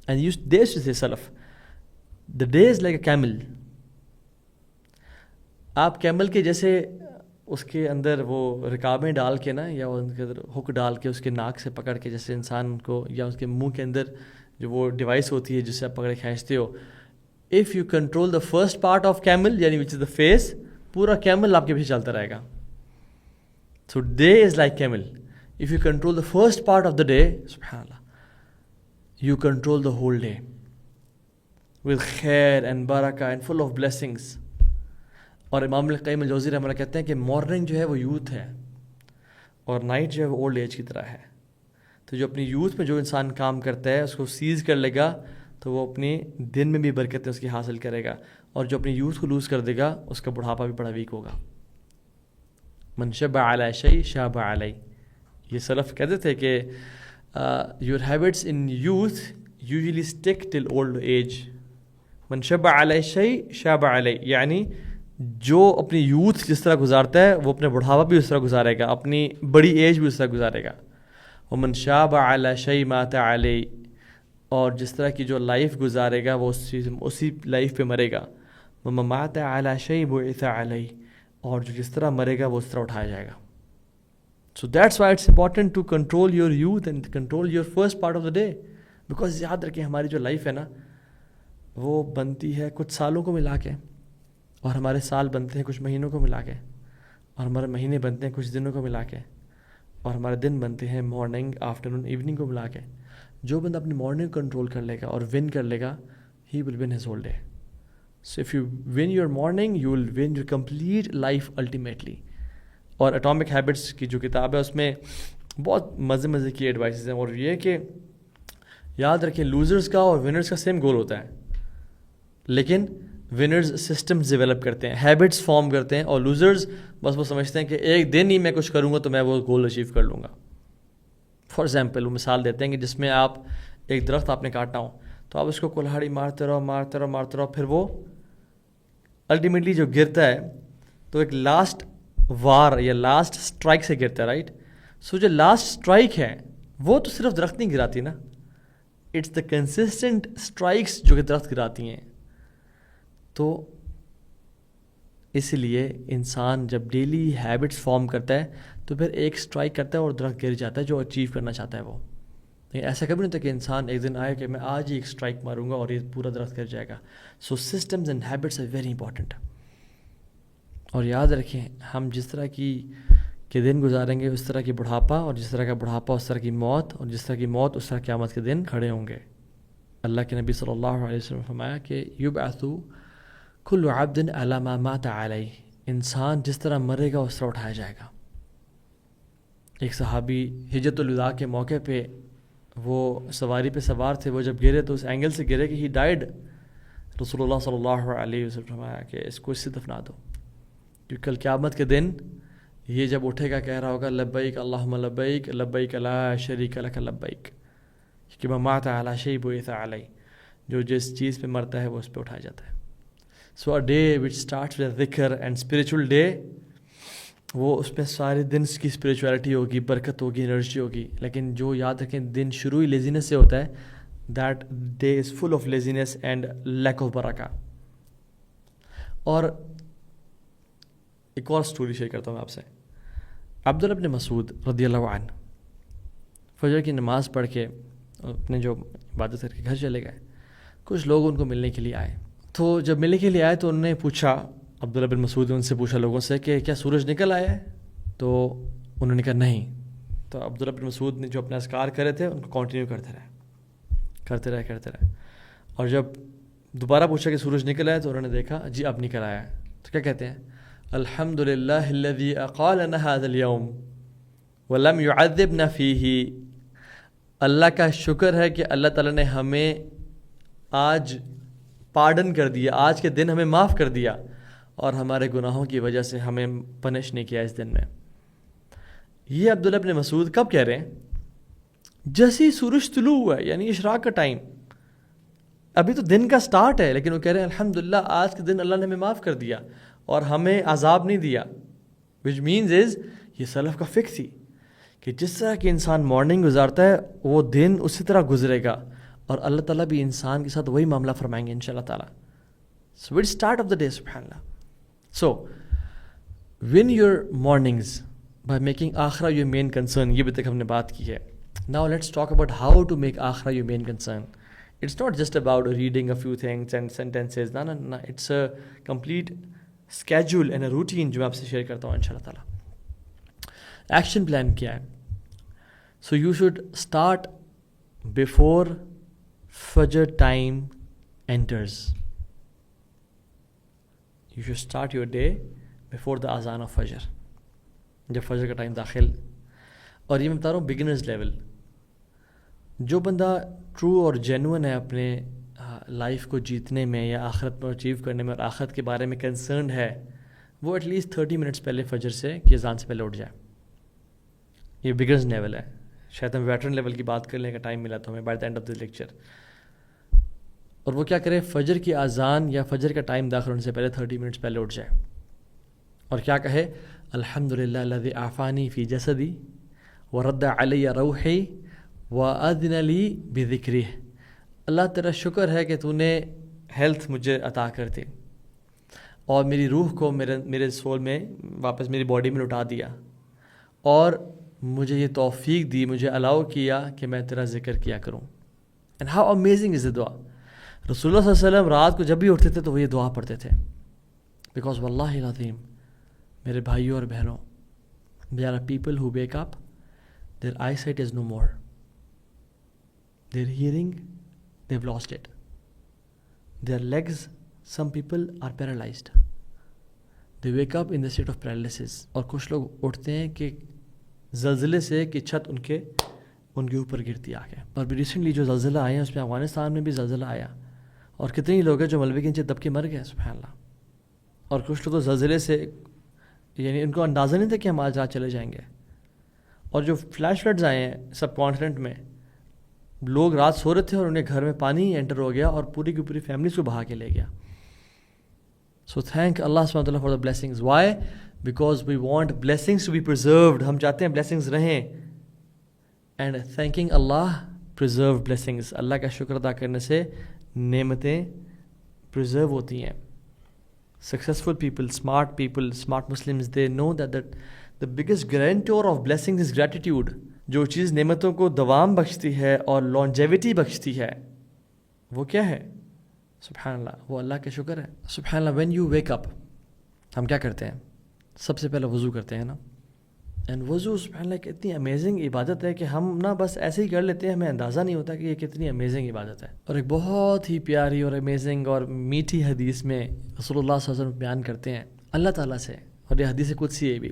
And they used to say salaf, the day is like a camel. آپ کیمل کے جیسے اس کے اندر وہ رکابیں ڈال کے نا, یا ان کے اندر ہک ڈال کے اس کے ناک سے پکڑ کے, جیسے انسان کو, یا اس کے منہ کے اندر جو وہ ڈیوائس ہوتی ہے جس سے آپ پکڑے کھینچتے ہو. if you control the first part of camel, یعنی which is the face, پورا کیمل آپ کے پیچھے چلتا رہے گا. So day is like camel. If you control the first part of the day, subhanallah, you control the whole day with khair and barakah and full of blessings. اور امام القیم الجوزی رحمہ اللہ کہتے ہیں کہ مارننگ جو ہے وہ یوتھ ہے, اور نائٹ جو ہے وہ اولڈ ایج کی طرح ہے. تو جو اپنی یوتھ میں جو انسان کام کرتا ہے اس کو سیز کر لے گا, تو وہ اپنے دن میں بھی برکتیں اس کی حاصل کرے گا. اور جو اپنی یوتھ کو لوز کر دے گا اس کا بڑھاپا بھی بڑا ویک ہوگا. من شب علی شیء شاب علی. یہ سلف کہتے تھے کہ your habits in youth usually stick till old age. من شب علی شیء شاب علی, یعنی جو اپنی یوتھ جس طرح گزارتا ہے وہ اپنے بڑھاپا بھی اس طرح گزارے گا, اپنی بڑی ایج بھی اس طرح گزارے گا. ومن شاب علی شیء مات علی, اور جس طرح کی جو لائف گزارے گا وہ اسی لائف پہ مرے گا. ومن مات علی شیء بعث علی, اور جو جس طرح مرے گا وہ اس طرح اٹھایا جائے گا. So that's why it's important to control your youth and control your first part of the day. Because یاد رکھیں ہماری جو لائف ہے نا وہ بنتی ہے کچھ سالوں کو ملا کے, اور ہمارے سال بنتے ہیں کچھ مہینوں کو ملا کے, اور ہمارے مہینے بنتے ہیں کچھ دنوں کو ملا کے, اور ہمارے دن بنتے ہیں مارننگ آفٹرنون ایوننگ کو ملا کے. جو بندہ اپنی مارننگ کنٹرول کر لے گا اور ون کر لے گا, he will win his whole day. So if you win your morning you will win your complete life ultimately. اور اٹامک ہیبٹس کی جو کتاب ہے اس میں بہت مزے کی ایڈوائسز ہیں, اور یہ کہ یاد رکھیں لوزرز کا اور ونرز کا سیم گول ہوتا ہے, لیکن ونرز سسٹمز ڈیولپ کرتے ہیں, ہیبٹس فارم کرتے ہیں, اور لوزرز بس وہ سمجھتے ہیں کہ ایک دن ہی میں کچھ کروں گا تو میں وہ گول اچیو کر لوں گا. فار ایگزامپل وہ مثال دیتے ہیں کہ جس میں آپ ایک درخت آپ نے کاٹنا ہو, تو آپ اس کو کلہاڑی مارتے رہو، پھر وہ الٹیمیٹلی جو گرتا ہے تو ایک لاسٹ وار یا لاسٹ اسٹرائک سے گرتا ہے، رائٹ؟ سو جو لاسٹ اسٹرائک ہے وہ تو صرف درخت نہیں گراتی نا، اٹس دا کنسسٹنٹ اسٹرائکس جو کہ درخت گراتی ہیں. تو اس لیے انسان جب ڈیلی ہیبٹس فارم کرتا ہے تو پھر ایک اسٹرائک کرتا ہے اور درخت گر جاتا ہے جو اچیو کرنا چاہتا ہے وہ. لیکن ایسا کبھی نہیں ہوتا کہ انسان ایک دن آئے کہ میں آج ہی ایک اسٹرائک ماروں گا اور یہ پورا درخت گر جائے گا. So systems and habits are very important. اور یاد رکھیں ہم جس طرح کے دن گزاریں گے اس طرح کی بڑھاپا، اور جس طرح کا بڑھاپا اس طرح کی موت، اور جس طرح کی موت اس طرح قیامت کے دن کھڑے ہوں گے. اللہ کے نبی صلی اللہ علیہ وسلم نے فرمایا کہ یبعث کل عبد علی ما مات علیہ، انسان جس طرح مرے گا اس طرح اٹھایا جائے گا. ایک صحابی حجۃ الوداع کے موقع پہ وہ سواری پہ سوار تھے، وہ جب گرے تو اس اینگل سے گرے کہ ہی ڈائیڈ. رسول اللہ صلی اللہ علیہ وسلم نے فرمایا کہ اس کو اس سے دفنا دو، کیونکہ کل قیامت کے دن یہ جب اٹھے گا کہہ رہا ہوگا لبیک اللہم لبیک لبیک لا شریک لک لبیک، کہ من مات علی شیء بعث علیہ، جو جس چیز پہ مرتا ہے وہ اس پہ اٹھایا جاتا ہے. So a day which starts with ذکر اینڈ اسپریچول ڈے، وہ اس میں سارے دن کی اسپریچولیٹی ہوگی، برکت ہوگی، انرجی ہوگی. لیکن جو یاد رکھیں دن شروع ہی لیزینس سے ہوتا ہے، that day is full of laziness and lack of برکہ. اور ایک اور سٹوری شیئر کرتا ہوں آپ سے. عبداللہ بن مسعود رضی اللہ عنہ فجر کی نماز پڑھ کے اپنے جو عبادت کر کے گھر چلے گئے. کچھ لوگ ان کو ملنے کے لیے آئے. تو جب ملنے کے لیے آئے تو انہوں نے پوچھا، عبداللہ بن مسعود نے ان سے پوچھا لوگوں سے کہ کیا سورج نکل آیا ہے؟ تو انہوں نے کہا نہیں. تو عبداللہ بن مسعود نے جو اپنا اذکار کرے تھے ان کو کنٹینیو کرتے رہے. اور جب دوبارہ پوچھا کہ سورج نکل آیا تو انہوں نے دیکھا جی اب نکل آیا ہے. تو کیا کہتے ہیں؟ الحمد للہ الذی اقالنا ھذا اليوم ولم يعذبنا فیہ. اللہ کا شکر ہے کہ اللہ تعالیٰ نے ہمیں آج پارڈن کر دیا، آج کے دن ہمیں معاف کر دیا، اور ہمارے گناہوں کی وجہ سے ہمیں پنش نہیں کیا اس دن میں. یہ عبداللہ بن مسعود کب کہہ رہے ہیں؟ جیسے ہی سورج طلوع ہوا ہے، یعنی اشراق کا ٹائم، ابھی تو دن کا سٹارٹ ہے، لیکن وہ کہہ رہے ہیں الحمدللہ آج کے دن اللہ نے ہمیں معاف کر دیا اور ہمیں عذاب نہیں دیا. وچ مینز از یہ سلف کا فکر تھی کہ جس طرح کہ انسان مارننگ گزارتا ہے وہ دن اسی طرح گزرے گا، اور اللہ تعالیٰ بھی انسان کے ساتھ وہی معاملہ فرمائیں گے انشاءاللہ تعالیٰ. So it's start of the day, subhanallah. So win your mornings by making آخرہ your main concern. یہ بھی تک ہم نے بات کی ہے. Now let's talk about how to make آخرہ your main concern. It's not just about reading a few things and sentences. No. It's a complete schedule and a routine جو میں آپ سے شیئر کرتا ہوں انشاءاللہ تعالیٰ. ایکشن پلان کیا ہے؟ So you should start before Fajr time enters. You should start your day before the azan of Fajr. جب فجر کا ٹائم داخل، اور یہ میں بتا رہا ہوں بگنرز لیول. جو بندہ ٹرو اور جینون ہے اپنے لائف کو جیتنے میں یا آخرت کو اچیو کرنے میں اور آخرت کے بارے میں کنسرنڈ ہے، وہ ایٹ لیسٹ 30 منٹس پہلے فجر سے کی اذان سے پہلے اٹھ جائے. یہ بگنرز لیول ہے. شاید ہم ویٹرن لیول کی بات کرنے کا ٹائم ملا تو ہمیں by the and of this lecture. اور وہ کیا کرے؟ فجر کی اذان یا فجر کا ٹائم داخل ہونے سے پہلے 30 منٹس پہلے اٹھ جائے اور کیا کہے؟ الحمدللہ الذی عافانی فی جسدی ورد علی روحی واذن لی بذکرہ. اللہ تیرا شکر ہے کہ تو نے ہیلتھ مجھے عطا کر دی اور میری روح کو میرے سول میں واپس میری باڈی میں لٹا دیا، اور مجھے یہ توفیق دی، مجھے الاؤ کیا کہ میں تیرا ذکر کیا کروں. اینڈ ہاؤ امیزنگ از دا دعا. رسول اللہ صلی اللہ علیہ وسلم رات کو جب بھی اٹھتے تھے تو وہ یہ دعا پڑھتے تھے. بیکاز واللہ العظیم میرے بھائیوں اور بہنوں، there are people who wake up, their eyesight is no more, their hearing, they've lost it, their legs, some people are paralyzed, they wake up in the state of paralysis. اور کچھ لوگ اٹھتے ہیں کہ زلزلے سے کہ چھت ان کے اوپر گرتی آ کے. اور ریسنٹلی جو زلزلہ آئے ہیں اس میں افغانستان میں بھی زلزلہ آیا، اور کتنے ہی لوگ ہیں جو ملبے کے نیچے دب کے مر گئے سبحان اللہ. اور کچھ لوگ تو زلزلے سے یعنی ان کو اندازہ نہیں تھا کہ ہم آج رات چلے جائیں گے. اور جو فلیش فلڈز آئے ہیں سب کانٹیننٹ میں، لوگ رات سو رہے تھے اور انہیں گھر میں پانی انٹر ہو گیا اور پوری کی پوری فیملیز کو بہا کے لے گیا. سو تھینک اللہ سبحانہ وتعالیٰ for the blessings. Why? Because we want blessings to be preserved. ہم چاہتے ہیں بلیسنگز رہیں. اینڈ تھینکنگ اللہ پرزرو بلیسنگز. اللہ کا شکر ادا کرنے سے نعمتیں پرزرو ہوتی ہیں. Successful people, smart people, smart Muslims, they know that the biggest guarantor of blessings is gratitude. جو چیز نعمتوں کو دوام بخشتی ہے اور longevity بخشتی ہے وہ کیا ہے؟ سبحان اللہ، وہ اللہ کا شکر ہے. سبحان اللہ. when you wake up ہم کیا کرتے ہیں؟ سب سے پہلے وضو کرتے ہیں نا. اینڈ وضو سبحان اللہ ایک اتنی امیزنگ عبادت ہے کہ ہم نا بس ایسے ہی کر لیتے ہیں، ہمیں اندازہ نہیں ہوتا کہ یہ کتنی امیزنگ عبادت ہے. اور ایک بہت ہی پیاری اور امیزنگ اور میٹھی حدیث میں رسول اللہ صلی اللہ علیہ وسلم بیان کرتے ہیں اللہ تعالیٰ سے، اور یہ حدیث قدسی ہے بھی،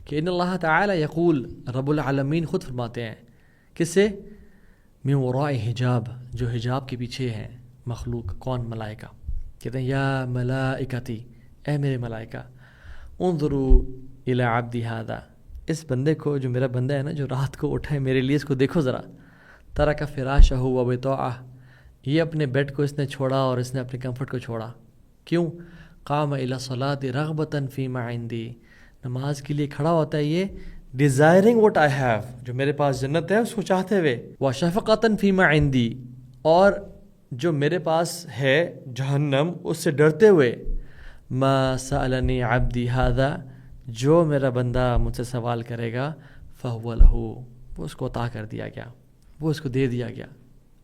کہ ان اللہ تعالی یقول، رب العالمین خود فرماتے ہیں کس سے؟ من وراء حجاب، جو حجاب کے پیچھے ہیں مخلوق. کون؟ ملائکہ. کہتے ہیں یا ملائکتی، اے میرے ملائکہ، انظروا الی عبدی ھذا، اس بندے کو، جو میرا بندہ ہے نا، جو رات کو اٹھا ہے میرے لیے، اس کو دیکھو ذرا. ترک فراشہ و بطاعہ، یہ اپنے بیڈ کو اس نے چھوڑا اور اس نے اپنے کمفرٹ کو چھوڑا. کیوں؟ قام الی الصلاۃ رغبۃ فیما عندی، نماز کے لیے کھڑا ہوتا ہے یہ ڈیزائرنگ واٹ آئی ہیو، جو میرے پاس جنت ہے اس کو چاہتے ہوئے. وشفقۃ فیما عندی، اور جو میرے پاس ہے جہنم اس سے ڈرتے ہوئے. ما سألنی عبدی ھذا، جو میرا بندہ مجھ سے سوال کرے گا، فہو لہ، وہ اس کو عطا کر دیا گیا، وہ اس کو دے دیا گیا.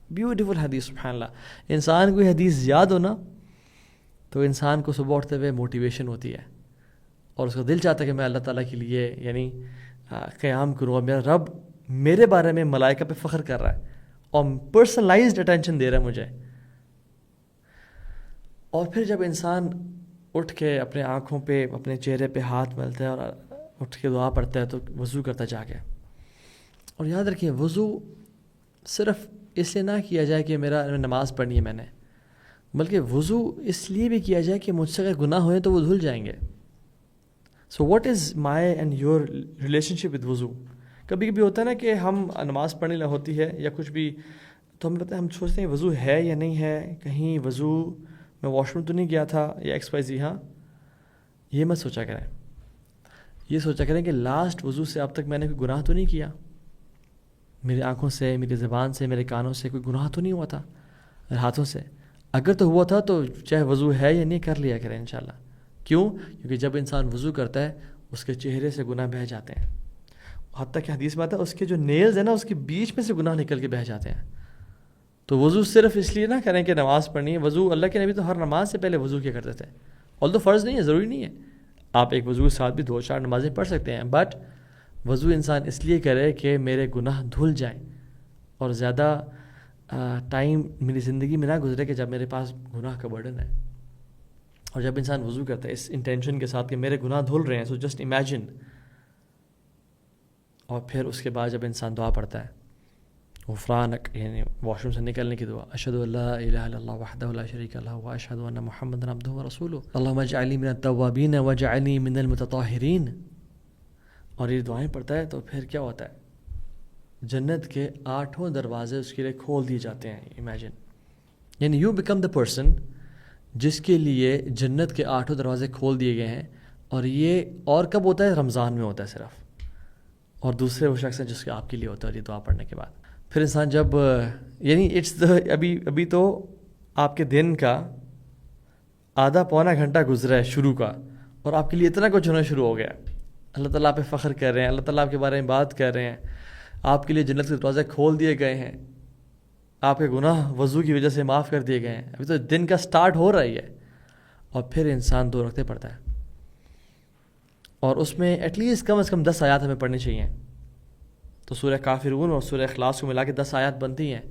بیوٹیفل حدیث. سبحان اللہ. انسان کو یہ حدیث یاد ہو نا تو انسان کو صبح اٹھتے ہوئے موٹیویشن ہوتی ہے اور اس کا دل چاہتا ہے کہ میں اللہ تعالیٰ کے لیے یعنی قیام کروں، اور میرا رب میرے بارے میں ملائکہ پہ فخر کر رہا ہے اور پرسنلائزڈ اٹینشن دے رہا ہے مجھے. اور پھر جب انسان اٹھ کے اپنے آنکھوں پہ، اپنے چہرے پہ ہاتھ ملتا ہے اور اٹھ کے دعا پڑھتا ہے تو وضو کرتا جا کے. اور یاد رکھیے وضو صرف اس لیے نہ کیا جائے کہ میرا نماز پڑھنی ہے میں نے، بلکہ وضو اس لیے بھی کیا جائے کہ مجھ سے اگر گناہ ہوئے تو وہ دھل جائیں گے. So what is my and your relation ship with وضو؟ کبھی کبھی ہوتا ہے نا کہ ہم نماز پڑھنے ہوتی ہے یا کچھ بھی تو ہم ہم سوچتے ہیں وضو ہے یا نہیں ہے، کہیں وضو میں واش روم تو نہیں گیا تھا یا ایکس وائی زی. ہاں یہ مت سوچا کریں، یہ سوچا کریں کہ لاسٹ وضو سے اب تک میں نے کوئی گناہ تو نہیں کیا، میری آنکھوں سے، میری زبان سے، میرے کانوں سے کوئی گناہ تو نہیں ہوا تھا، ہاتھوں سے اگر تو ہوا تھا تو چاہے وضو ہے یا نہیں کر لیا کریں انشاءاللہ. کیوں؟ کیونکہ جب انسان وضو کرتا ہے اس کے چہرے سے گناہ بہہ جاتے ہیں، حتیٰ کہ حدیث میں آتا ہے اس کے جو نیلز ہیں نا اس کے بیچ میں سے گناہ نکل کے بہہ جاتے ہیں. تو وضو صرف اس لیے نہ کریں کہ نماز پڑھنی ہے. وضو اللہ کے نبی تو ہر نماز سے پہلے وضو کیا کرتے تھے، اور تو فرض نہیں ہے، ضروری نہیں ہے، آپ ایک وضو کے ساتھ بھی 2-4 نمازیں پڑھ سکتے ہیں، بٹ وضو انسان اس لیے کرے کہ میرے گناہ دھل جائیں اور زیادہ ٹائم میری زندگی میں نہ گزرے کہ جب میرے پاس گناہ کا برڈن ہے. اور جب انسان وضو کرتا ہے اس انٹینشن کے ساتھ کہ میرے گناہ دھل رہے ہیں، سو جسٹ امیجن، اور پھر اس کے بعد جب انسان دعا پڑھتا ہے غفرانک، یعنی واش روم سے نکلنے کی دعا، اشہد ان لا الہ الا اللہ وحدہ لا شریک لہ واشہد ان محمدا عبدہ ورسولہ اللہم اجعلنی من التوابین واجعلنی من المتطہرین. اور یہ دعائیں پڑھتا ہے تو پھر کیا ہوتا ہے؟ جنت کے 8 دروازے اس کے لیے کھول دیے جاتے ہیں. امیجن، یعنی یو بیکم دا پرسن جس کے لیے جنت کے 8 دروازے کھول دیے گئے ہیں. اور یہ اور کب ہوتا ہے؟ رمضان میں ہوتا ہے صرف. اور دوسرے وہ شخص ہیں جس کے آپ کے لیے ہوتا ہے یہ دعا پڑھنے کے بعد. پھر انسان جب یعنی ابھی تو آپ کے دن کا آدھا پونا گھنٹہ گزرا ہے شروع کا، اور آپ کے لیے اتنا کچھ ہونا شروع ہو گیا. اللہ تعالیٰ پہ فخر کر رہے ہیں، اللہ تعالیٰ آپ کے بارے میں بات کر رہے ہیں، آپ کے لیے جنت کے دروازے کھول دیے گئے ہیں، آپ کے گناہ وضو کی وجہ سے معاف کر دیے گئے ہیں. ابھی تو دن کا سٹارٹ ہو رہی ہے، اور پھر انسان 2 رکعتیں پڑھتا ہے، اور اس میں ایٹ لیسٹ کم از کم 10 آیات ہمیں پڑھنی چاہیے. تو سورہ کافرون اور سورہ اخلاص کو ملا کے 10 آیات بنتی ہیں.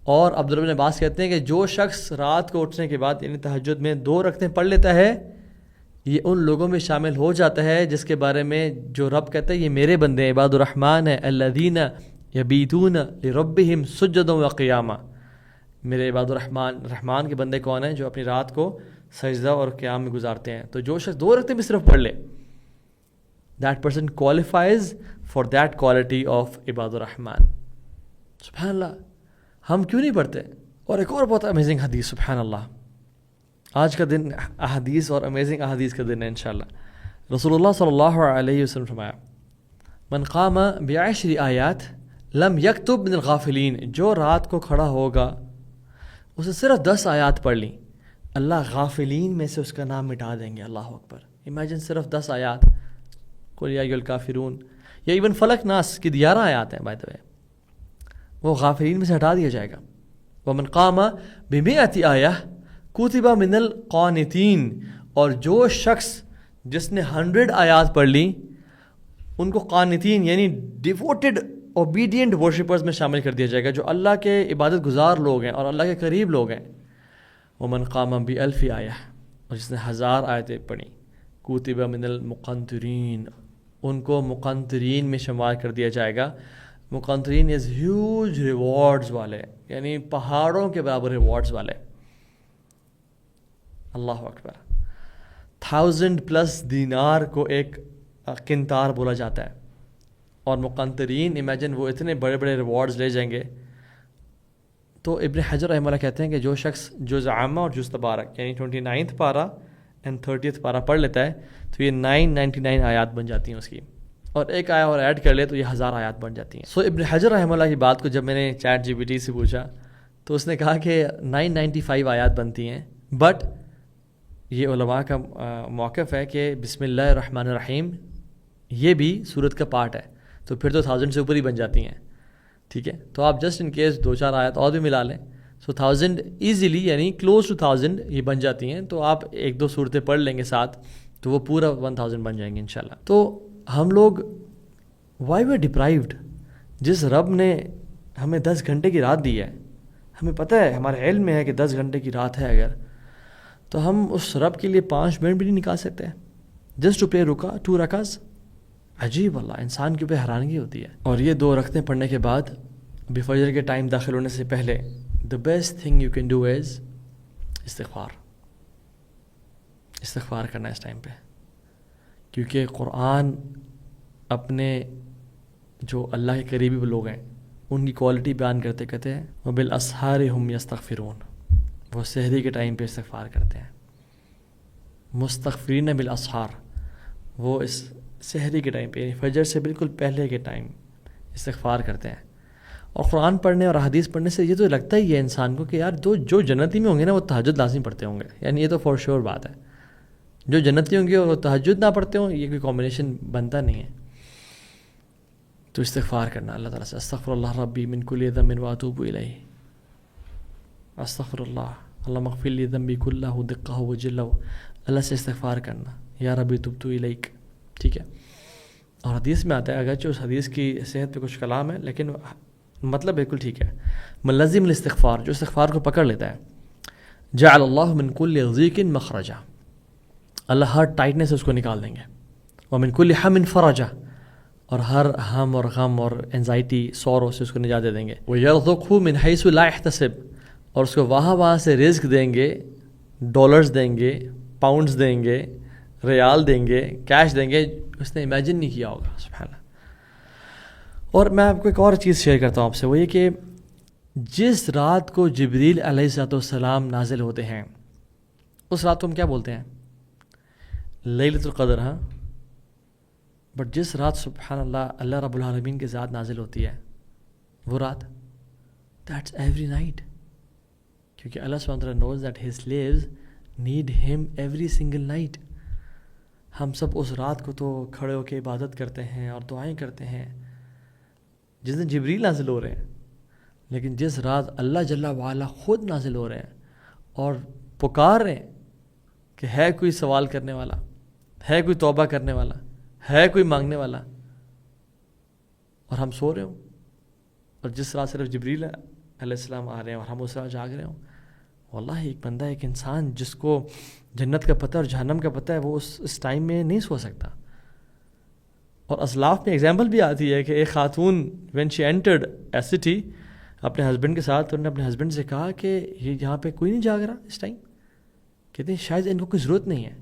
اور عبداللہ بن عباس کہتے ہیں کہ جو شخص رات کو اٹھنے کے بعد یعنی تہجد میں 2 رکعتیں پڑھ لیتا ہے، یہ ان لوگوں میں شامل ہو جاتا ہے جس کے بارے میں جو رب کہتا ہے یہ میرے بندے ہیں، عباد الرحمن ہیں، الذین یبیتون لربہم سجدا وقیاما. میرے عباد رحمان کے بندے کون ہیں؟ جو اپنی رات کو سجدہ اور قیام میں گزارتے ہیں. تو جو شخص 2 رکعتیں بھی صرف پڑھ لے، that person qualifies for that quality of عباد الرحمن. سبحان اللہ, ہم کیوں نہیں پڑھتے؟ اور ایک اور بہت امیزنگ حدیث, سبحان اللہ, آج کا دن احادیث اور امیزنگ احادیث کا دن ہے انشاءاللہ. رسول اللہ صلی اللہ علیہ وسلم فرمایا, من قام بعشر آیات لم یکتب من الغافلین, جو رات کو کھڑا ہوگا اسے صرف 10 آیات پڑھ لیں, اللہ غافلین میں سے اس کا نام مٹا دیں گے. اللہ اکبر, امیجن صرف 10 آیات, قل یا ایھا الکافرون, یا ایون فلق ناس کی 11 آیات ہیں بائی دا وے, وہ غافلین میں سے ہٹا دیا جائے گا. ومن قام بمئۃ آیہ کتب من القانتین, اور جو شخص جس نے 100 آیات پڑھ لی ان کو قانتین یعنی ڈیووٹڈ اوبیڈینٹ ورشپرز میں شامل کر دیا جائے گا, جو اللہ کے عبادت گزار لوگ ہیں اور اللہ کے قریب لوگ ہیں. ومن قام بألف آیہ, اور جس نے 1000 آیتیں پڑھی, کتب من المقنطرین, ان کو مقنطرین میں شمار کر دیا جائے گا. مقنطرین از ہیوج ریوارڈز والے, یعنی پہاڑوں کے برابر ریوارڈز والے. اللہ اکبر, 1000+ دینار کو ایک قنطار بولا جاتا ہے, اور مقنطرین امیجن وہ اتنے بڑے بڑے ریوارڈز لے جائیں گے. تو ابن حجر رحمہ اللہ کہتے ہیں کہ جو شخص جز عامہ اور جز تبارک یعنی 29 پارہ اینڈ 30 پارہ پڑھ لیتا ہے تو یہ 999 آیات بن جاتی ہیں اس کی, اور ایک آیا اور ایڈ کر لے تو یہ 1000 آیات بن جاتی ہیں. سو ابن حجر رحمہ اللہ کی بات کو جب میں نے چیٹ جی پی ٹی سے پوچھا تو اس نے کہا کہ 995 آیات بنتی ہیں, بٹ یہ علماء کا موقف ہے کہ بسم اللہ الرحمن الرحیم یہ بھی سورت کا پارٹ ہے, تو پھر تو 1000 سے اوپر ہی بن جاتی ہیں. ٹھیک ہے, تو آپ جسٹ ان کیس 2-4 آیات اور بھی ملا لیں, سو 1000 ایزیلی یعنی کلوز ٹو 1000 یہ بن جاتی ہیں. تو آپ 1-2 صورتیں پڑھ لیں گے ساتھ تو وہ پورا 1000 بن جائیں گے انشاءاللہ. تو ہم لوگ وائی وی ڈپرائیوڈ, جس رب نے ہمیں 10 گھنٹے کی رات دی ہے, ہمیں پتہ ہے, ہمارے علم میں ہے کہ 10 گھنٹے کی رات ہے اگر, تو ہم اس رب کے لیے 5 منٹ بھی نہیں نکال سکتے جسٹ ٹو پلے 2 رکعز. عجیب, اللہ, انسان کے اوپر حیرانگی ہوتی ہے. اور یہ 2 رکعتیں پڑھنے کے بعد فجر کے ٹائم داخل ہونے سے پہلے the best thing you can do is استغفار کرنا اس ٹائم پہ, کیونکہ قرآن اپنے جو اللہ کے قریبی لوگ ہیں ان کی کوالٹی بیان کرتے کہتے ہیں وبالاسحار ہم یستغفرون, وہ سحری کے ٹائم پہ استغفار کرتے ہیں. مستغفرین بالاسحار, وہ اس سحری کے ٹائم پہ یعنی فجر سے بالکل پہلے کے ٹائم استغفار کرتے ہیں. اور قرآن پڑھنے اور حدیث پڑھنے سے یہ تو لگتا ہی ہے انسان کو کہ یار جو جنتی میں ہوں گے نا وہ تہجد لازم پڑھتے ہوں گے, یعنی یہ تو فور شیور بات ہے. جو جنتی ہوں گے اور وہ تہجد نہ پڑھتے ہوں, یہ کوئی کمبینیشن بنتا نہیں ہے. تو استغفار کرنا اللہ تعالیٰ سے, استغفر اللہ ربی من کل ذنب واتوب الیہ, استغفر اللہ اللہم اغفر لی ذنبی کلہ دقہ وجلہ, اللہ سے استغفار کرنا, یا ربی تبت الیک. ٹھیک ہے, اور حدیث میں آتا ہے, اگرچہ اس حدیث کی صحت پہ کچھ کلام ہے لیکن مطلب بالکل ٹھیک ہے, ملزم الاستغفار, جو استغفار کو پکڑ لیتا ہے, جعل اللہ من کل ضیق مخرجا, اللہ ہر ٹائٹنس سے اس کو نکال دیں گے, ومن کل ہم فرجا, اور ہر ہم اور غم اور انزائٹی سورو سے اس کو نجات دے دیں گے. وَيَرْزُقْهُ مِنْ حَيْثُ لَا يَحْتَسِبْ, اور اس کو وہاں سے رزق دیں گے, ڈالرز دیں گے, پاؤنڈز دیں گے, ریال دیں گے, کیش دیں گے, اس نے امیجن نہیں کیا ہوگا. سبحان اللہ. اور میں آپ کو ایک اور چیز شیئر کرتا ہوں آپ سے, وہ یہ کہ جس رات کو جبریل علیہ السلام نازل ہوتے ہیں اس رات کو ہم کیا بولتے ہیں؟ لیلۃ القدر. ہاں, بٹ جس رات سبحان اللہ اللہ رب العالمین کی ذات نازل ہوتی ہے وہ رات, دیٹس ایوری نائٹ, کیونکہ اللہ سبحانہ وتعالیٰ knows that his slaves need ہم ایوری سنگل نائٹ. ہم سب اس رات کو تو کھڑے ہو کے عبادت کرتے ہیں اور دعائیں کرتے ہیں جس دن جبریل نازل ہو رہے ہیں, لیکن جس رات اللہ جل وعلا خود نازل ہو رہے ہیں اور پکار رہے ہیں کہ ہے کوئی سوال کرنے والا, ہے کوئی توبہ کرنے والا, ہے کوئی مانگنے والا, اور ہم سو رہے ہوں, اور جس رات صرف جبریل علیہ السلام آ رہے ہیں اور ہم اس رات جاگ رہے ہوں. واللہ ایک بندہ, ایک انسان جس کو جنت کا پتہ اور جہنم کا پتہ ہے, وہ اس ٹائم میں نہیں سو سکتا. اور اسلاف میں ایگزامپل بھی آتی ہے کہ ایک خاتون when she entered a city اپنے ہسبینڈ کے ساتھ, انہوں نے اپنے ہسبینڈ سے کہا کہ یہ یہاں پہ کوئی نہیں جاگ رہا اس ٹائم. کہتے ہیں شاید ان کو کوئی ضرورت نہیں ہے,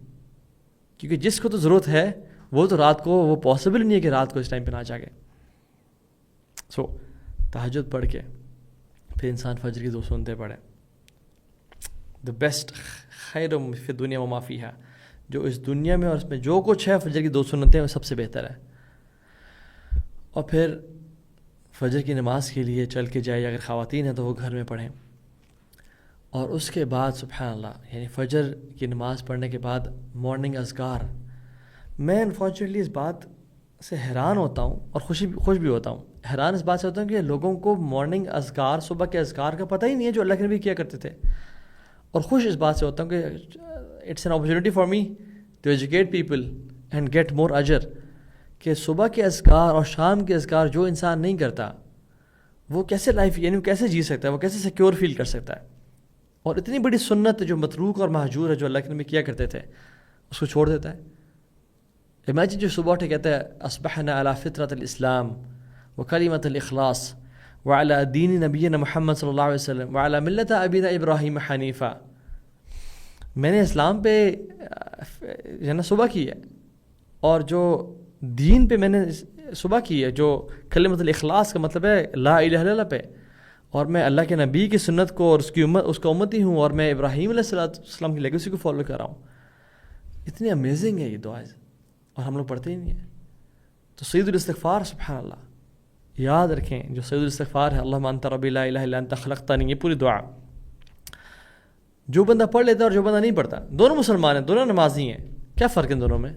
کیونکہ جس کو تو ضرورت ہے وہ تو رات کو, وہ پاسبل نہیں ہے کہ رات کو اس ٹائم پہ نہ جاگے. سو تہجد پڑھ کے پھر انسان فجر کی 2 سنتیں پڑھے. دا بیسٹ خیر فی دنیا و ما فیہا، جو اس دنیا میں اور اس میں جو کچھ ہے فجر کی 2 سنتیں وہ سب سے بہتر ہے. اور پھر فجر کی نماز کے لیے چل کے جائے، اگر خواتین ہیں تو وہ گھر میں پڑھیں. اور اس کے بعد سبحان اللہ، یعنی فجر کی نماز پڑھنے کے بعد مارننگ اذکار. میں انفارچونیٹلی اس بات سے حیران ہوتا ہوں اور خوش بھی ہوتا ہوں. حیران اس بات سے ہوتا ہوں کہ لوگوں کو مارننگ اذکار، صبح کے اذکار کا پتہ ہی نہیں ہے جو اللہ کے نبی کیا کرتے تھے. اور خوش اس بات سے ہوتا ہوں کہ it's an opportunity for me to educate people and get more اجر، کہ صبح کے اذکار اور شام کے اذکار جو انسان نہیں کرتا وہ کیسے لائف، یعنی وہ کیسے جی سکتا ہے، وہ کیسے سیکیور فیل کر سکتا ہے. اور اتنی بڑی سنت جو متروک اور مہجور ہے جو اللہ کے نبی کیا کرتے تھے اس کو چھوڑ دیتا ہے. امیجن جو صبح اٹھے کہتا ہے اصبحنا علی فطرۃ الاسلام وکلمۃ الاخلاص وعلی دین نبینا محمد صلی اللہ علیہ وسلم وعلی ملت ابینا ابراہیم حنیفہ. میں نے اسلام پہ جو ہے نا صبح کی ہے، اور جو دین پہ میں نے صبح کی ہے جو کلمۃ الاخلاص کا مطلب ہے لا الہ الا اللہ پہ، اور میں اللہ کے نبی کی سنت کو اور اس کا امتی ہوں، اور میں ابراہیم علیہ السلام کی لیگیسی کو فالو کر رہا ہوں. اتنی امیزنگ ہے یہ دعائیں، اور ہم لوگ پڑھتے ہی نہیں ہیں. تو سید الاستغفار سبحان اللہ یاد رکھیں، جو سید الاستغفار ہے اللہم انت ربی لا الہ الا انت خلقتنی، یہ پوری دعا جو بندہ پڑھ لیتا ہے اور جو بندہ نہیں پڑھتا، دونوں مسلمان ہیں، دونوں نمازی ہیں، کیا فرق ہے دونوں میں؟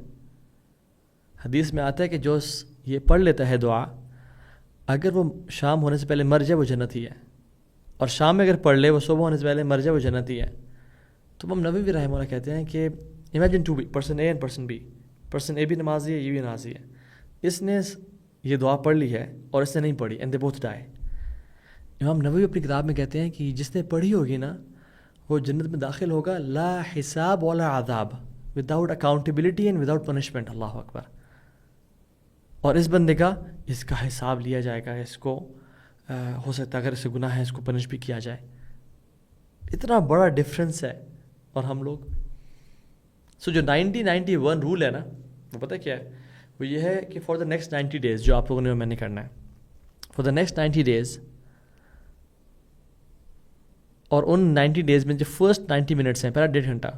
حدیث میں آتا ہے کہ جو یہ پڑھ لیتا ہے دعا، اگر وہ شام ہونے سے پہلے مر جائے وہ جنتی ہے، اور شام میں اگر پڑھ لے وہ صبح ہونے سے پہلے مر جائے وہ جنتی ہے. تو امام نووی رحمہ اللہ کہتے ہیں کہ imagine two person A and person B, person A بھی نمازی ہے، یہ بھی نمازی ہے. اس نے یہ دعا پڑھ لی ہے اور اس نے نہیں پڑھی، اینڈ دے بوتھ ڈائی. امام نووی اپنی کتاب میں کہتے ہیں کہ جس نے پڑھی ہوگی نا وہ جنت میں داخل ہوگا لا حساب ولا عذاب، without accountability and without punishment. اللہ اکبر. اور اس بندے کا اس کا حساب لیا جائے گا، اس کو ہو سکتا ہے اگر اسے گناہ ہے اس کو پنش بھی کیا جائے. اتنا بڑا ڈفرینس ہے. اور ہم لوگ جو 90-91 رول ہے نا، وہ پتہ کیا ہے؟ وہ یہ ہے کہ فار دا نیکسٹ 90 days جو آپ لوگوں نے میں نے کرنا ہے، فار دا نیکسٹ 90 days، اور ان 90 days میں جو فرسٹ 90 minutes ہیں، پہلا 1.5 گھنٹہ،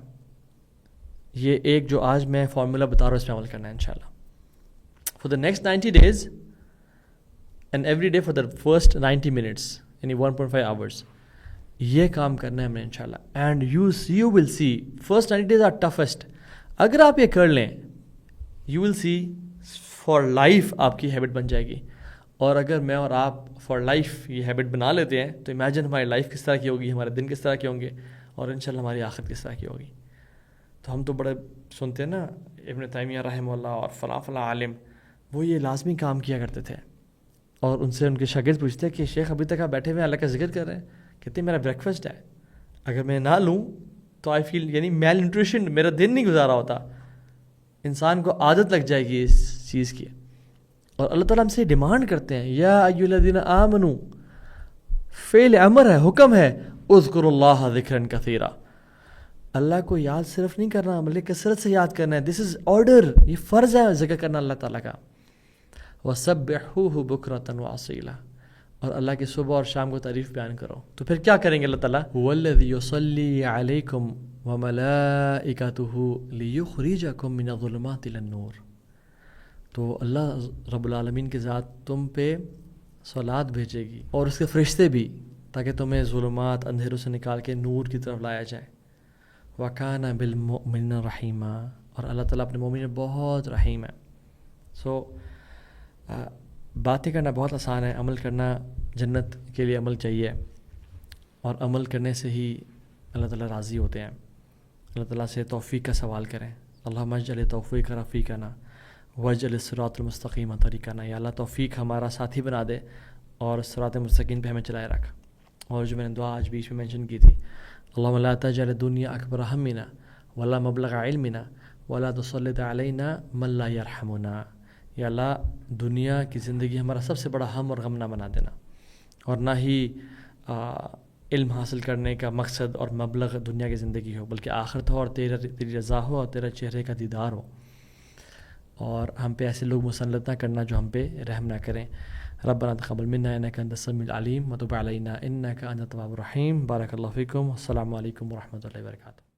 یہ ایک جو آج میں فارمولا بتا رہا ہوں اس پہ عمل کرنا ہے انشاءاللہ. For the next 90 days and every day for the first 90 minutes، یعنی 1.5 hours، یہ کام کرنا ہے ہمیں انشاءاللہ. And you will see first 90 days are toughest. اگر آپ یہ کر لیں you will see for life آپ کی ہیبٹ بن جائے گی. اور اگر میں اور آپ فار لائف یہ ہیبٹ بنا لیتے ہیں تو امیجن ہماری لائف کس طرح کی ہوگی، ہمارے دن کس طرح کے ہوں گے، اور انشاءاللہ ہماری آخرت کس طرح کی ہوگی. تو ہم تو بڑے سنتے ہیں نا ابن تیمیہ رحمہ اللہ اور فلاں فلاں عالم، وہ یہ لازمی کام کیا کرتے تھے. اور ان سے ان کے شاگرد پوچھتے کہ شیخ ابھی تک آپ بیٹھے ہوئے اللہ کا ذکر کر رہے ہیں، کہتے ہیں میرا بریک فاسٹ ہے، اگر میں نہ لوں تو آئی فیل، یعنی میل نیوٹریشن، میرا دن نہیں گزارا ہوتا. انسان کو عادت لگ جائے گی اس چیز کی. اور اللہ تعالیٰ ہم سے ڈیمانڈ کرتے ہیں یا ایھا الذین آمنوا، فعل امر ہے، حکم ہے، اذکروا اللہ ذکرا کثیرا. اللہ کو یاد صرف نہیں کرنا بلکہ کثرت سے یاد کرنا ہے. دس از آرڈر، یہ فرض ہے ذکر کرنا اللہ تعالیٰ کا. وَسَبِّحُوهُ بُكْرَةً وَأَصِيلًا، اور اللہ کی صبح اور شام کو تعریف بیان کرو. تو پھر کیا کریں گے اللہ تعالیٰ؟ وَالَّذِي يُصَلِّي عَلَيْكُمْ وَمَلَائِكَتُهُ لِيُخْرِجَكُم مِّنَ الظُّلُمَاتِ إِلَى النُّورِ. تو اللہ رب العالمین کی ذات تم پہ صلات بھیجے گی اور اس کے فرشتے بھی، تاکہ تمہیں ظلمات اندھیروں سے نکال کے نور کی طرف لایا جائے. وَكَانَ بِالْمُؤْمِنِينَ رَحِيمًا، اور اللہ تعالیٰ اپنے مومن میں بہت رحیم ہے. باتیں کرنا بہت آسان ہے، عمل کرنا جنت کے لیے عمل چاہیے، اور عمل کرنے سے ہی اللہ تعالیٰ راضی ہوتے ہیں. اللہ تعالیٰ سے توفیق کا سوال کریں. اللہم اجعل توفیق رفیقنا واجعل الصراط المستقیم طریقنا. یا اللہ توفیق ہمارا ساتھی بنا دے اور صراط مستقیم پہ ہمیں چلائے رکھ. اور جو میں نے دعا آج بیچ میں مینشن کی تھی، اللہم لا تجعل الدنیا اکبر ہمنا ولا مبلغ علمنا ولا تسلط علینا من لا یرحمنا. یا اللہ دنیا کی زندگی ہمارا سب سے بڑا ہم اور غم نہ بنا دینا، اور نہ ہی علم حاصل کرنے کا مقصد اور مبلغ دنیا کی زندگی ہو، بلکہ آخرت ہو اور تیری رضا ہو اور تیرے چہرے کا دیدار ہو. اور ہم پہ ایسے لوگ مسلط نہ کرنا جو ہم پہ رحم نہ کریں. ربنا تقبل منا انك انت السميع العليم وتب علينا انك انت التواب الرحيم. بارك الله فيكم. السلام علیکم ورحمۃ اللہ وبرکاتہ.